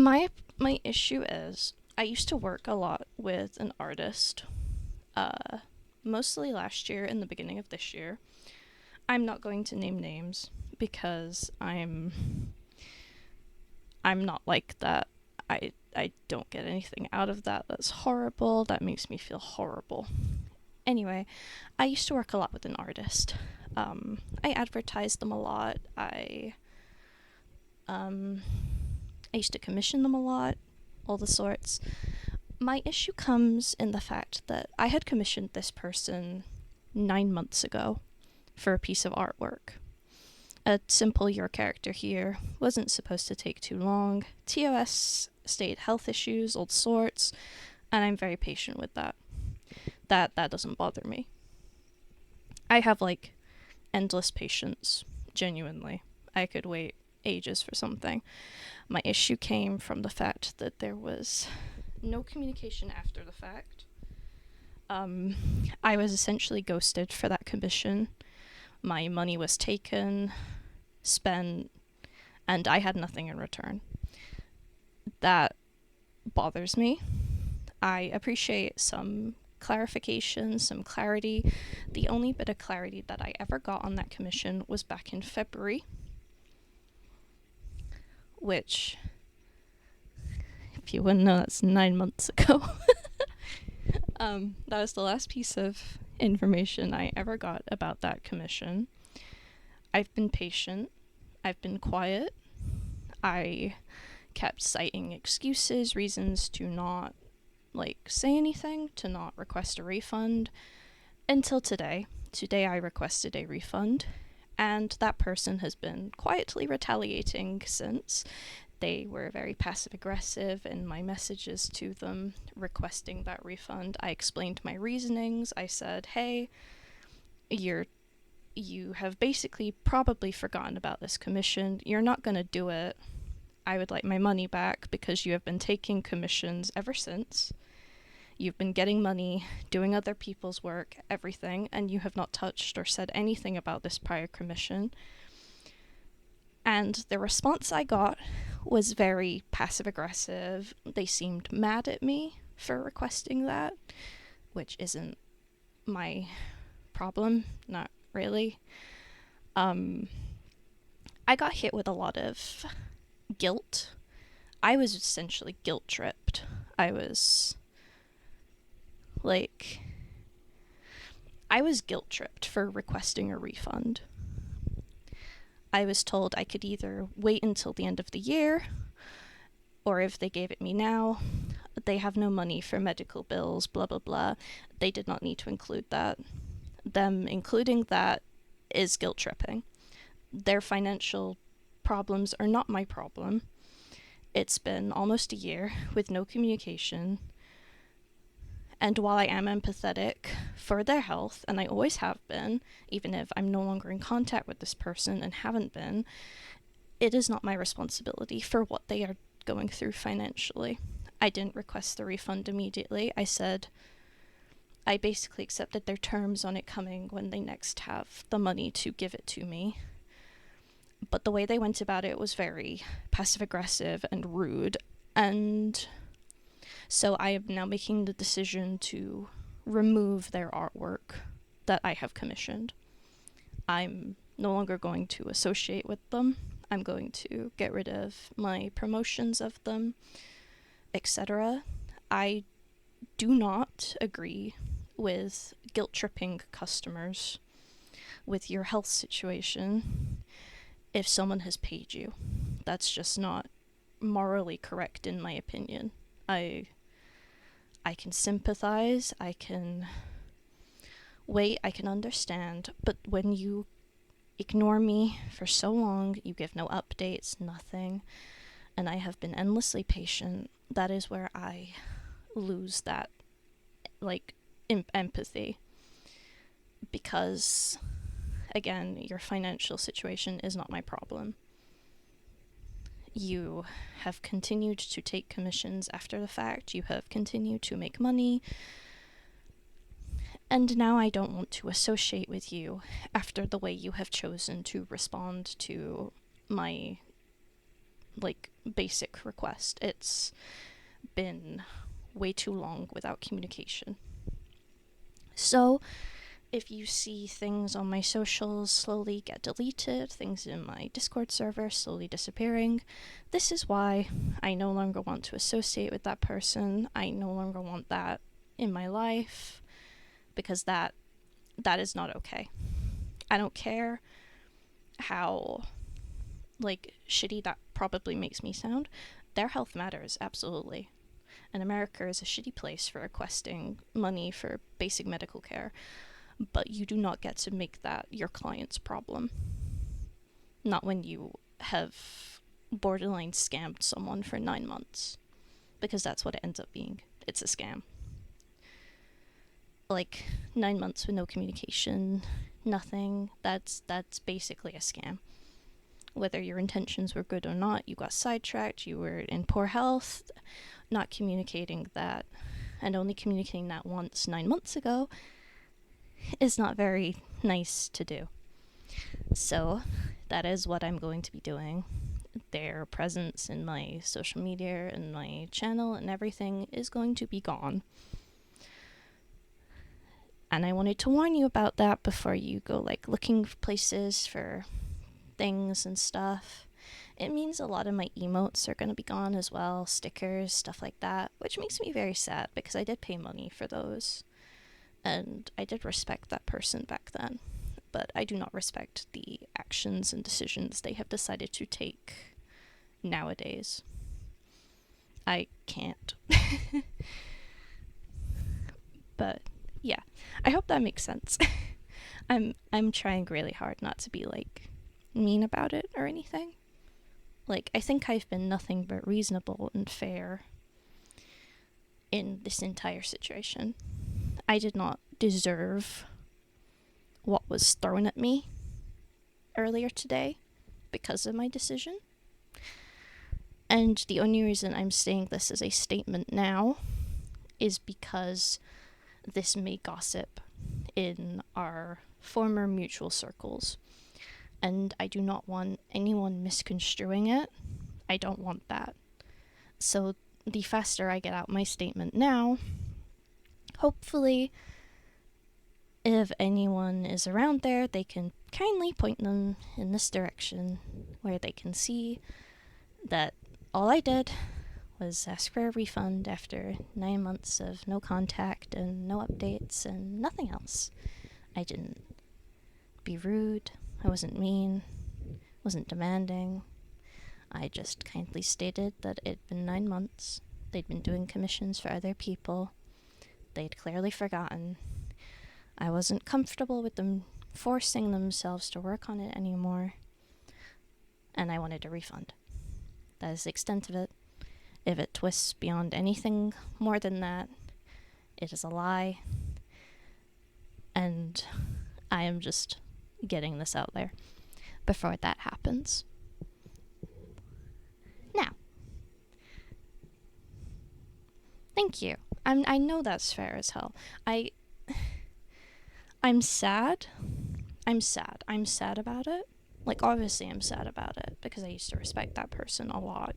My issue is I used to work a lot with an artist, uh, mostly last year and the beginning of this year. I'm not going to name names because I'm not like that. I don't get anything out of that. That's horrible. That makes me feel horrible. Anyway, I used to work a lot with an artist. I advertised them a lot. Um, I used to commission them a lot, all the sorts. My issue comes in the fact that I had commissioned this person 9 months ago for a piece of artwork. A simple your character here wasn't supposed to take too long. TOS state health issues, all sorts, and I'm very patient with that. That doesn't bother me. I have like endless patience, genuinely. I could wait ages for something. My issue came from the fact that there was no communication after the fact. I was essentially ghosted for that commission. My money was taken, spent, and I had nothing in return. That bothers me. I appreciate some clarification, some clarity. The only bit of clarity that I ever got on that commission was back in February, which, if you wouldn't know, that's 9 months ago. That was the last piece of information I ever got about that commission. I've been patient. I've been quiet. I kept citing excuses, reasons to not say anything, to not request a refund, until today. Today I requested a refund, and that person has been quietly retaliating since. They were very passive aggressive in my messages to them requesting that refund. I explained my reasonings. I said, hey, you have basically probably forgotten about this commission. You're not going to do it. I would like my money back because you have been taking commissions ever since. You've been getting money, doing other people's work, everything, and you have not touched or said anything about this prior commission. And the response I got was very passive aggressive. They seemed mad at me for requesting that, which isn't my problem, not really. I got hit with a lot of guilt. I was essentially guilt tripped. I was guilt tripped for requesting a refund. I was told I could either wait until the end of the year, or if they gave it me now, they have no money for medical bills, blah blah blah. They did not need to include that. Them including that is guilt tripping. Their financial problems are not my problem. It's been almost a year with no communication. And while I am empathetic for their health, and I always have been, even if I'm no longer in contact with this person and haven't been, it is not my responsibility for what they are going through financially. I didn't request the refund immediately. I basically accepted their terms on it coming when they next have the money to give it to me. But the way they went about it was very passive aggressive and rude, and so I am now making the decision to remove their artwork that I have commissioned. I'm no longer going to associate with them. I'm going to get rid of my promotions of them, etc. I do not agree with guilt-tripping customers with your health situation if someone has paid you. That's just not morally correct in my opinion. I can sympathize, I can wait, I can understand, but when you ignore me for so long, you give no updates, nothing, and I have been endlessly patient, that is where I lose that, empathy. Because, again, your financial situation is not my problem. You have continued to take commissions after the fact. You have continued to make money. And now I don't want to associate with you after the way you have chosen to respond to my basic request. It's been way too long without communication. So if you see things on my socials slowly get deleted, things in my Discord server slowly disappearing, this is why. I no longer want to associate with that person. I no longer want that in my life, because that is not okay. I don't care how shitty that probably makes me sound. Their health matters, absolutely. And America is a shitty place for requesting money for basic medical care. But you do not get to make that your client's problem. Not when you have borderline scammed someone for 9 months. Because that's what it ends up being. It's a scam. 9 months with no communication, nothing. That's basically a scam. Whether your intentions were good or not, you got sidetracked, you were in poor health, not communicating that, and only communicating that once 9 months ago is not very nice to do. So that is what I'm going to be doing. Their presence in my social media and my channel and everything is going to be gone. And I wanted to warn you about that before you go looking for places for things and stuff. It means a lot of my emotes are going to be gone as well, stickers, stuff like that, which makes me very sad because I did pay money for those. And I did respect that person back then, but I do not respect the actions and decisions they have decided to take nowadays. I can't. But yeah, I hope that makes sense. I'm trying really hard not to be mean about it or anything. I think I've been nothing but reasonable and fair in this entire situation. I did not deserve what was thrown at me earlier today because of my decision. And the only reason I'm saying this as a statement now is because this may gossip in our former mutual circles. And I do not want anyone misconstruing it. I don't want that. So the faster I get out my statement now, hopefully, if anyone is around there, they can kindly point them in this direction where they can see that all I did was ask for a refund after 9 months of no contact and no updates and nothing else. I didn't be rude, I wasn't mean, wasn't demanding. I just kindly stated that it'd been 9 months, they'd been doing commissions for other people, they'd clearly forgotten. I wasn't comfortable with them forcing themselves to work on it anymore, and I wanted a refund. That is the extent of it. If it twists beyond anything more than that, it is a lie, and I am just getting this out there before that happens. Now, thank you. I know that's fair as hell. I'm sad. I'm sad about it. Obviously I'm sad about it because I used to respect that person a lot.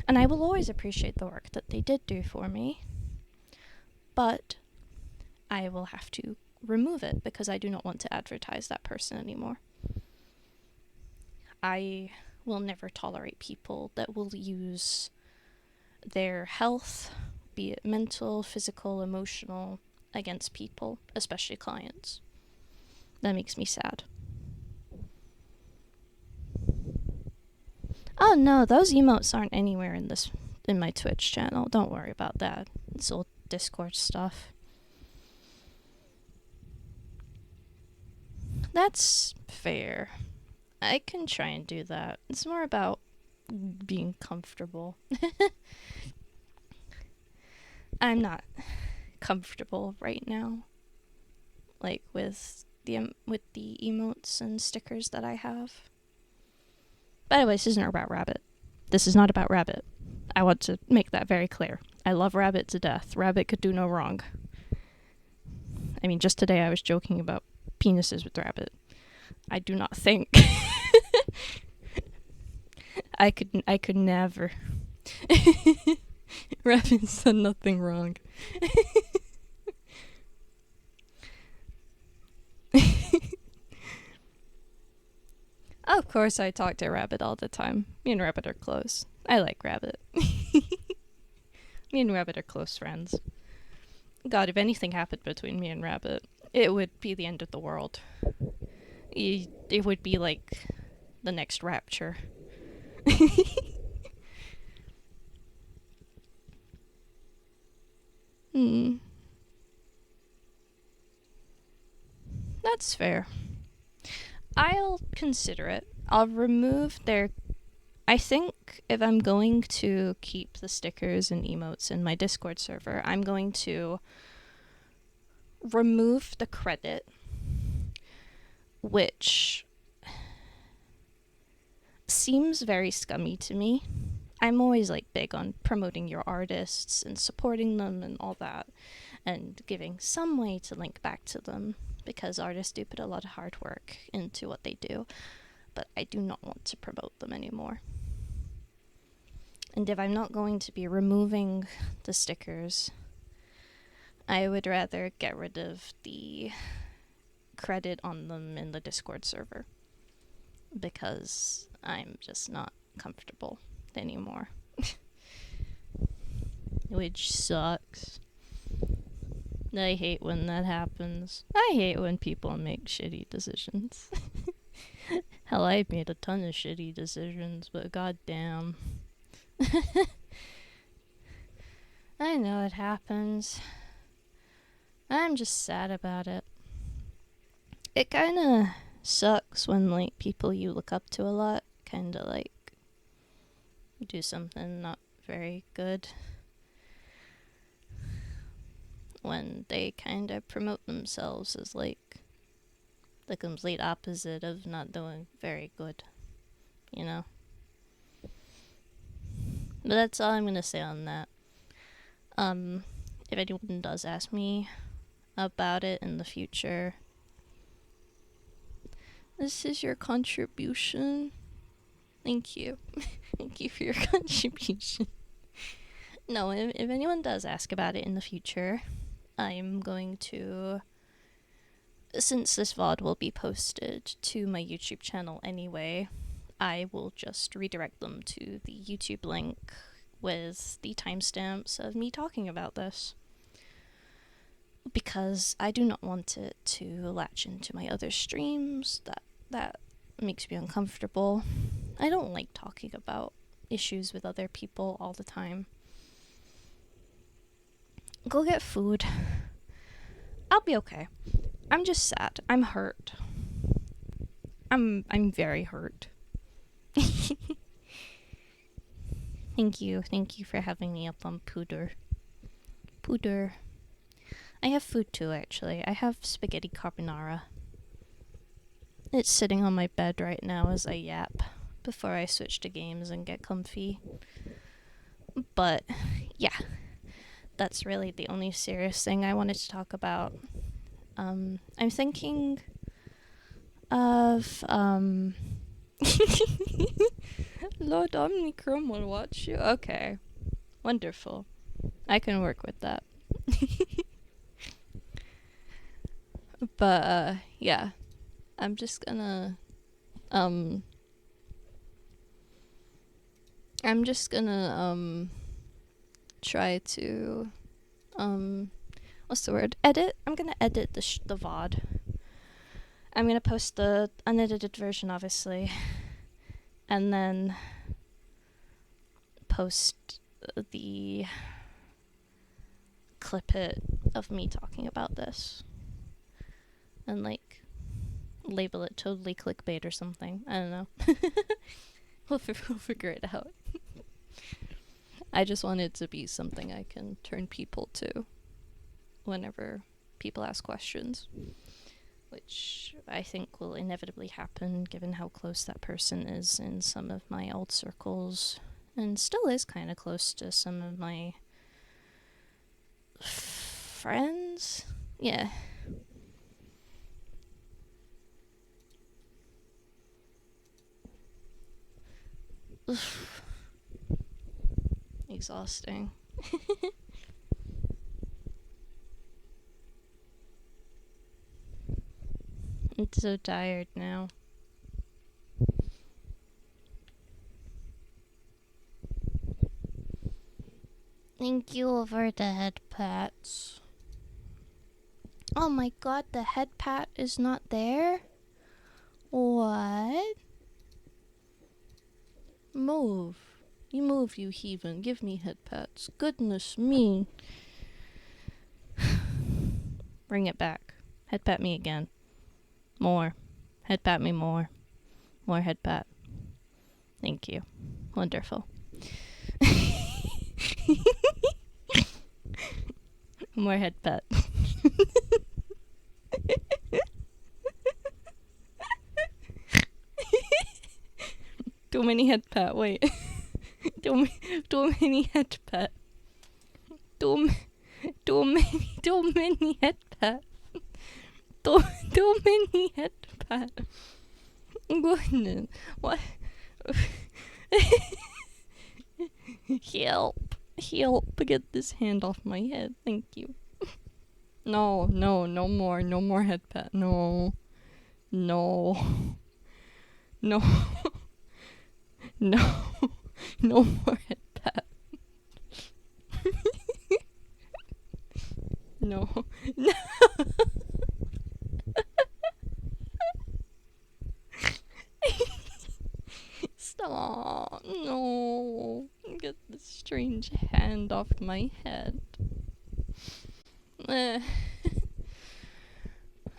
And I will always appreciate the work that they did do for me. But I will have to remove it because I do not want to advertise that person anymore. I will never tolerate people that will use their health, be it mental, physical, emotional, against people, especially clients. That makes me sad. Oh no, those emotes aren't anywhere in my Twitch channel. Don't worry about that. It's all Discord stuff. That's fair. I can try and do that. It's more about being comfortable. I'm not comfortable right now, with the emotes and stickers that I have. By the way, this isn't about Rabbit. This is not about Rabbit. I want to make that very clear. I love Rabbit to death. Rabbit could do no wrong. I mean, just today I was joking about penises with Rabbit. I do not think I could never. Rabbit's done nothing wrong. Of course, I talk to Rabbit all the time. Me and Rabbit are close. I like Rabbit. Me and Rabbit are close friends. God, if anything happened between me and Rabbit, it would be the end of the world. It would be like the next rapture. Hmm. That's fair. I'll consider it. I'll remove their... I think if I'm going to keep the stickers and emotes in my Discord server, I'm going to remove the credit, which seems very scummy to me. I'm always like big on promoting your artists and supporting them and all that, and giving some way to link back to them, because artists do put a lot of hard work into what they do, but I do not want to promote them anymore. And if I'm not going to be removing the stickers, I would rather get rid of the credit on them in the Discord server, because I'm just not comfortable anymore. Which sucks. I hate when that happens. I hate when people make shitty decisions. Hell, I made a ton of shitty decisions, but goddamn. I know it happens. I'm just sad about it. It kinda sucks when, like, people you look up to a lot kinda, like, do something not very good. When they kinda promote themselves as, like, the complete opposite of not doing very good, you know? But that's all I'm gonna say on that. If anyone does ask me about it in the future, this is your contribution. Thank you. Thank you for your contribution. No, if anyone does ask about it in the future, I'm going to... Since this VOD will be posted to my YouTube channel anyway, I will just redirect them to the YouTube link with the timestamps of me talking about this, because I do not want it to latch into my other streams. That makes me uncomfortable. I don't like talking about issues with other people all the time. Go get food. I'll be okay. I'm just sad. I'm hurt. I'm very hurt. Thank you for having me up on Pooder. I have food too, actually. I have spaghetti carbonara. It's sitting on my bed right now as I yap before I switch to games and get comfy. But, yeah. That's really the only serious thing I wanted to talk about. I'm thinking of, Lord Omnicron will watch you. Okay. Wonderful. I can work with that. But, yeah. I'm just gonna, try to, what's the word? Edit? I'm gonna edit the VOD. I'm gonna post the unedited version, obviously, and then post the clip it of me talking about this, and, like, label it totally clickbait or something. I don't know. We'll figure it out. I just want it to be something I can turn people to whenever people ask questions, which I think will inevitably happen given how close that person is in some of my old circles, and still is kind of close to some of my friends. Yeah. Exhausting. I'm so tired now. Thank you for the head pats. Oh my god, the head pat is not there? What? Move. You move, you heathen. Give me head pats. Goodness me. Bring it back. Head pat me again. More. Head pat me more. More head pat. Thank you. Wonderful. More head pat. Too many head pat. Wait. Too many head pat. Too many head pat. Too many head pat. Goodness. What? Help. Get this hand off my head. Thank you. No more head pat. No. No more head pat. No. Stop. No. Get this strange hand off my head.